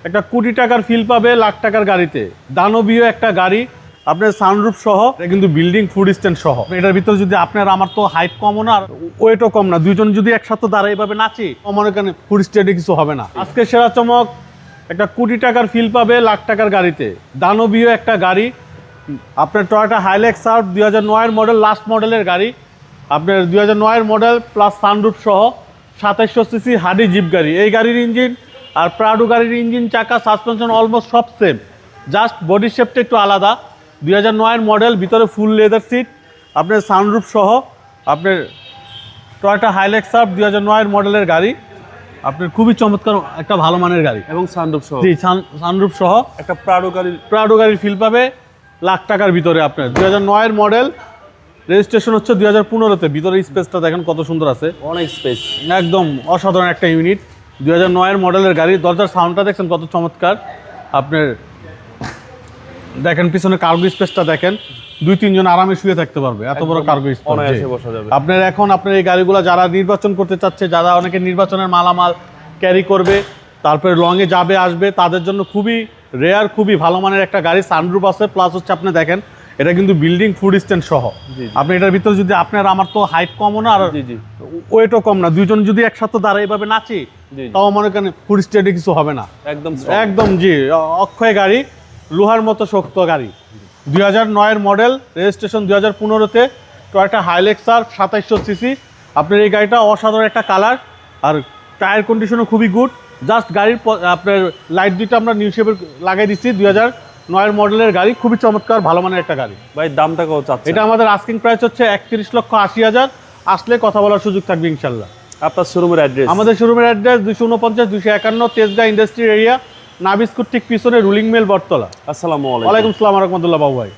একটা কোটি টাকার ফিল পাবে লাখ টাকার গাড়িতে। দানবীয় একটা গাড়ি, আপনার সানরুফ সহ, কিন্তু বিল্ডিং ফুড স্ট্যান্ড সহ। এটার ভিতরে যদি আপনার আমার তো হাইট কমও না আর ওয়েটও কম না, দুইজন যদি একসাথে দাঁড়ায় এভাবে নাচি আমার এখানে ফুড স্ট্যান্ডে কিছু হবে না। আজকে সেরা চমক, একটা কোটি টাকার ফিল পাবে লাখ টাকার গাড়িতে। দানবীয় একটা গাড়ি, আপনার টয়োটা হাইলেক্স সার্ভ 2009-এর মডেল, লাস্ট মডেলের গাড়ি। আপনার 2009-এর মডেল প্লাস সানরুফ সহ 2700 সিসি হাডি জিপ গাড়ি। এই গাড়ির ইঞ্জিন আর প্রাডো গাড়ির ইঞ্জিন, চাকা, সাসপেনশন অলমোস্ট সব সেম, জাস্ট বডি শেপটা একটু আলাদা। 2009-এর মডেল, ভিতরে ফুল লেদার সিট, আপনার সানরুফ সহ। আপনার টয়োটা হাইলেক্স সার্ভ 2009-এর মডেলের গাড়ি, আপনার খুবই চমৎকার একটা ভালো মানের গাড়ি এবং সানরুফ সহ। জি, সানরুফ সহ একটা প্রাডো গাড়ির ফিল পাবে লাখ টাকার ভিতরে। আপনার 2009-এর মডেল, রেজিস্ট্রেশন হচ্ছে 2015-তে। ভিতরে স্পেসটা দেখেন কত সুন্দর আছে, অনেক স্পেস, একদম অসাধারণ একটা ইউনিট। 2009-এর মডেলের গাড়ি। দরজার সাউন্ডটা দেখছেন কত চমৎকার। আপনার দেখেন পিছনে কার্গো স্পেসটা দেখেন, 2-3 জন আরামে শুয়ে থাকতে পারবে, এত বড় কার্গো স্পেস। আপনার এখন আপনার এই গাড়িগুলো যারা নির্বাচন করতে চাচ্ছে, যারা অনেকে নির্বাচনের মালামাল ক্যারি করবে, তারপরে লংয়ে যাবে আসবে, তাদের জন্য খুবই রেয়ার, খুবই ভালো মানের একটা গাড়ি। সানরুফ আছে, প্লাস হচ্ছে আপনি দেখেন এটা কিন্তু বিল্ডিং ফুড স্ট্যান্ড সহ। আপনি এটার ভিতরে যদি আপনার আমার তো হাইট কমও না আর ওয়েটও কম না, দুইজন যদি একসাথে দাঁড়ায় এভাবে নাচি তাও মনে করেন ফুড স্ট্যান্ডে কিছু হবে না। একদম জি, অক্ষয় গাড়ি, লোহার মতো শক্ত গাড়ি। 2009-এর মডেল, রেজিস্ট্রেশন 2015-তে। Toyota Hilux Surf 2700 CC. আপনার এই গাড়িটা অসাধারণ একটা কালার, আর টায়ার কন্ডিশনও খুবই গুড। জাস্ট গাড়ির আপনার লাইট দুইটা আমরা নিউ শেপের লাগাই দিচ্ছি। 2009-এর মডেলের গাড়ি, খুবই চমৎকার ভালো মানের একটা গাড়ি। ভাই দামটা কত চাচ্ছেন? এটা আমাদের আস্কিং প্রাইস হচ্ছে 31,80,000। আসলে কথা বলার সুযোগ থাকবে ইনশাল্লাহ। আপনার শোরুমের অ্যাড্রেস? আমাদের শোরুমের অ্যাড্রেস 249-251 তেজগাঁ ইন্ডাস্ট্রি এরিয়া, নাবিস্কুর ঠিক পিছনে রুলিং মিল, বটতলা। আসসালামু আলাইকুম। ওয়ালাইকুম আসসালাম ওয়া রাহমাতুল্লাহ। বাবু ভাই।